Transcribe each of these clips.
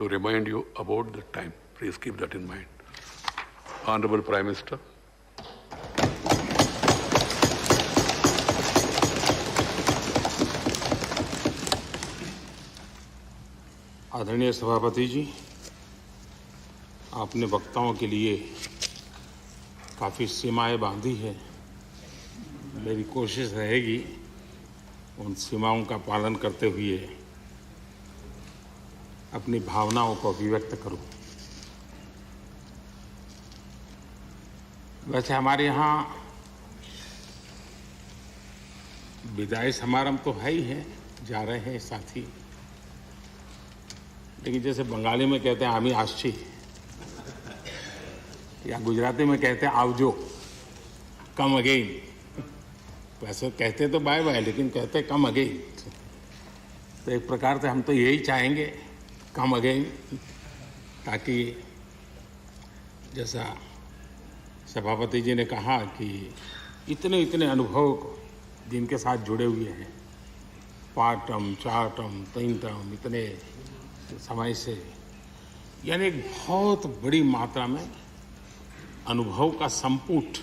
to remind you about the time. Please keep that in mind. Honorable Prime Minister. आदरणीय सभापति जी, आपने वक्ताओं के लिए काफ़ी सीमाएं बांधी है। मेरी कोशिश रहेगी उन सीमाओं का पालन करते हुए अपनी भावनाओं को अभिव्यक्त करूं। वैसे हमारे यहाँ विदाई समारंभ तो है ही है, जा रहे हैं साथी, लेकिन जैसे बंगाली में कहते हैं आमी आशी, या गुजराती में कहते हैं आवजो, कम अगेन। वैसे कहते तो बाय बाय, लेकिन कहते कम अगेन। तो एक प्रकार से हम तो यही चाहेंगे, कम अगेन, ताकि जैसा सभापति जी ने कहा कि इतने इतने अनुभव जिनके साथ जुड़े हुए हैं, 5 टर्म 4 टर्म 3 टर्म, इतने समय से, यानी एक बहुत बड़ी मात्रा में अनुभव का संपुट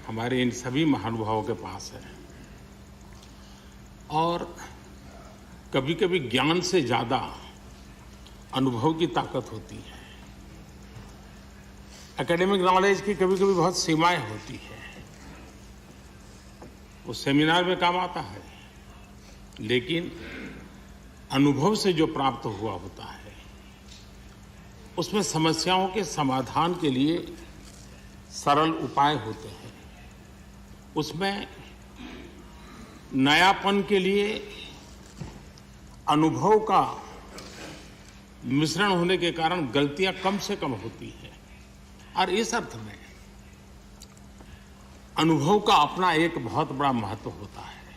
हमारे इन सभी महानुभावों के पास है। और कभी कभी ज्ञान से ज़्यादा अनुभव की ताकत होती है। एकेडमिक नॉलेज की कभी कभी बहुत सीमाएं होती है, वो सेमिनार में काम आता है, लेकिन अनुभव से जो प्राप्त हुआ होता है उसमें समस्याओं के समाधान के लिए सरल उपाय होते हैं, उसमें नयापन के लिए अनुभव का मिश्रण होने के कारण गलतियां कम से कम होती हैं। और इस अर्थ में अनुभव का अपना एक बहुत बड़ा महत्व होता है।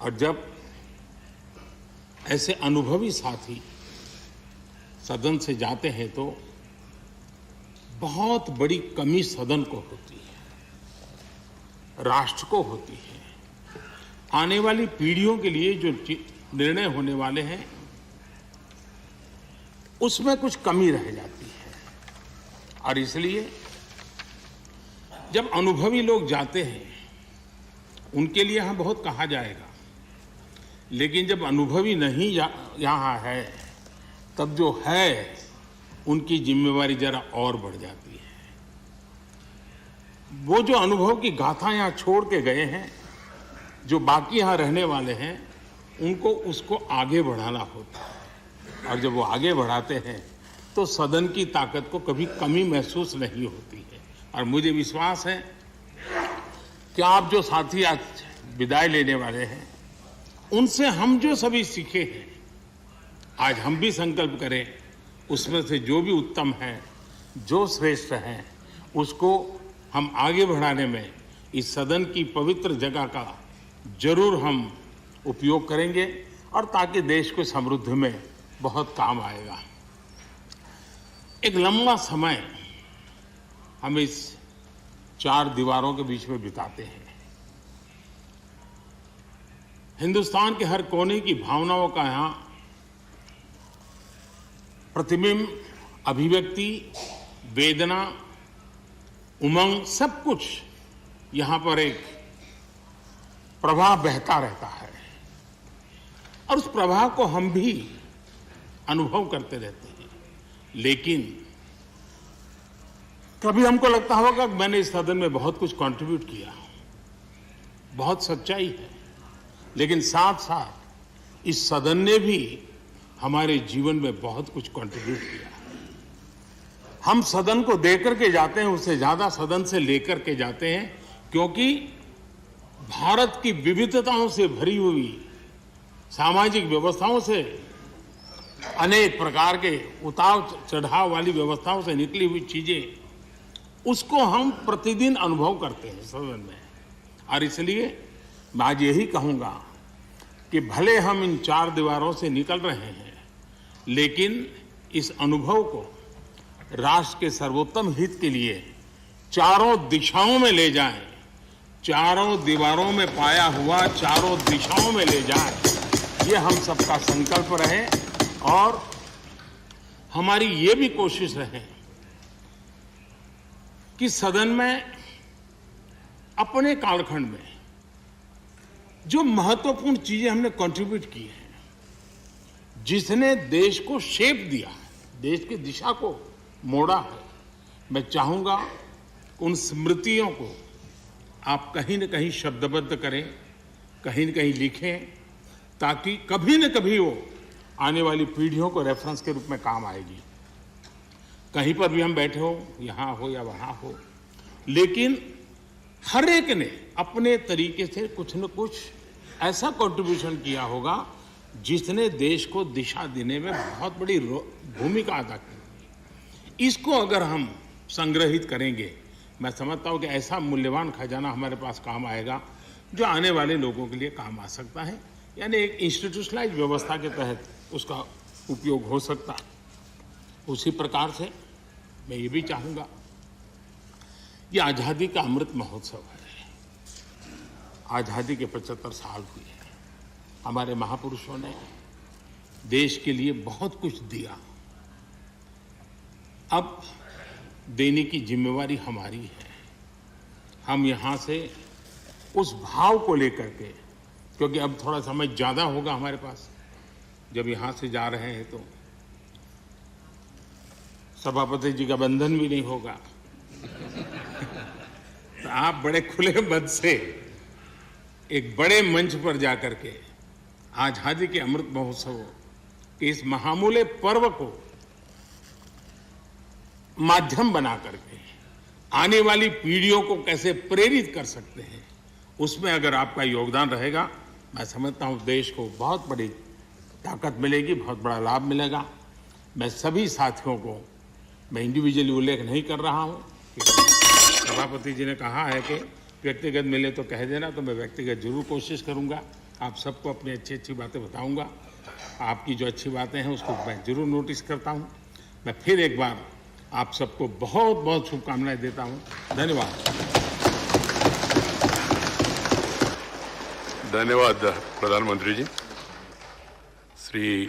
और जब ऐसे अनुभवी साथी सदन से जाते हैं तो बहुत बड़ी कमी सदन को होती है, राष्ट्र को होती है। आने वाली पीढ़ियों के लिए जो निर्णय होने वाले हैं उसमें कुछ कमी रह जाती है। और इसलिए जब अनुभवी लोग जाते हैं उनके लिए यहाँ बहुत कहा जाएगा, लेकिन जब अनुभवी नहीं यहाँ है तब जो है उनकी जिम्मेवारी जरा और बढ़ जाती है। वो जो अनुभव की गाथा यहाँ छोड़ के गए हैं, जो बाकी यहाँ रहने वाले हैं, उनको उसको आगे बढ़ाना होता है। और जब वो आगे बढ़ाते हैं तो सदन की ताकत को कभी कमी महसूस नहीं होती है। और मुझे विश्वास है कि आप जो साथी आज विदाई लेने वाले हैं, उनसे हम जो सभी सीखे हैं, आज हम भी संकल्प करें उसमें से जो भी उत्तम है, जो श्रेष्ठ है, उसको हम आगे बढ़ाने में इस सदन की पवित्र जगह का जरूर हम उपयोग करेंगे, और ताकि देश को समृद्धि में बहुत काम आएगा। एक लंबा समय हम इस 4 दीवारों के बीच में बिताते हैं। हिंदुस्तान के हर कोने की भावनाओं का यहाँ प्रतिबिंब, अभिव्यक्ति, वेदना, उमंग, सब कुछ यहाँ पर एक प्रवाह बहता रहता है। और उस प्रवाह को हम भी अनुभव करते रहते हैं। लेकिन कभी हमको लगता होगा कि मैंने इस सदन में बहुत कुछ कंट्रीब्यूट किया, बहुत सच्चाई है, लेकिन साथ साथ इस सदन ने भी हमारे जीवन में बहुत कुछ कंट्रीब्यूट किया। हम सदन को देकर के जाते हैं, उससे ज्यादा सदन से लेकर के जाते हैं, क्योंकि भारत की विविधताओं से भरी हुई सामाजिक व्यवस्थाओं से, अनेक प्रकार के उतार चढ़ाव वाली व्यवस्थाओं से निकली हुई चीजें, उसको हम प्रतिदिन अनुभव करते हैं सदन में। और इसलिए मैं आज यही कहूंगा कि भले हम इन 4 दीवारों से निकल रहे हैं, लेकिन इस अनुभव को राष्ट्र के सर्वोत्तम हित के लिए चारों दिशाओं में ले जाएं, चारों दीवारों में पाया हुआ चारों दिशाओं में ले जाएं, ये हम सबका संकल्प रहे। और हमारी ये भी कोशिश रहे कि सदन में अपने कालखंड में जो महत्वपूर्ण चीजें हमने कंट्रीब्यूट की हैं, जिसने देश को शेप दिया, देश की दिशा को मोड़ा है, मैं चाहूंगा उन स्मृतियों को आप कहीं न कहीं शब्दबद्ध करें, कहीं न कहीं लिखें, ताकि कभी न कभी वो आने वाली पीढ़ियों को रेफरेंस के रूप में काम आएगी। कहीं पर भी हम बैठे हो, यहां हो या वहां हो, लेकिन हर एक ने अपने तरीके से कुछ न कुछ ऐसा कंट्रीब्यूशन किया होगा जिसने देश को दिशा देने में बहुत बड़ी भूमिका अदा की। इसको अगर हम संग्रहित करेंगे, मैं समझता हूं कि ऐसा मूल्यवान खजाना हमारे पास काम आएगा जो आने वाले लोगों के लिए काम आ सकता है, यानी एक इंस्टीट्यूशनलाइज व्यवस्था के तहत उसका उपयोग हो सकता है। उसी प्रकार से मैं ये भी चाहूंगा, ये आजादी का अमृत महोत्सव है। आजादी के 75 साल हुए हैं। हमारे महापुरुषों ने देश के लिए बहुत कुछ दिया। अब देने की जिम्मेवारी हमारी है। हम यहां से उस भाव को लेकर के, क्योंकि अब थोड़ा समय ज्यादा होगा हमारे पास, जब यहां से जा रहे हैं तो सभापति जी का बंधन भी नहीं होगा। तो आप बड़े खुले मन से एक बड़े मंच पर जाकर के आजादी के अमृत महोत्सव के इस महामूल्य पर्व को माध्यम बना करके आने वाली पीढ़ियों को कैसे प्रेरित कर सकते हैं, उसमें अगर आपका योगदान रहेगा, मैं समझता हूं देश को बहुत बड़ी ताकत मिलेगी, बहुत बड़ा लाभ मिलेगा। मैं सभी साथियों को, मैं इंडिविजुअली उल्लेख नहीं कर रहा हूं, सभापति जी ने कहा है कि व्यक्तिगत मिले तो कह देना, तो मैं व्यक्तिगत जरूर कोशिश करूंगा। आप सबको अपनी अच्छी अच्छी बातें बताऊंगा। आपकी जो अच्छी बातें हैं उसको मैं जरूर नोटिस करता हूं। मैं फिर एक बार आप सबको बहुत बहुत शुभकामनाएं देता हूं। धन्यवाद। धन्यवाद प्रधानमंत्री जी। श्री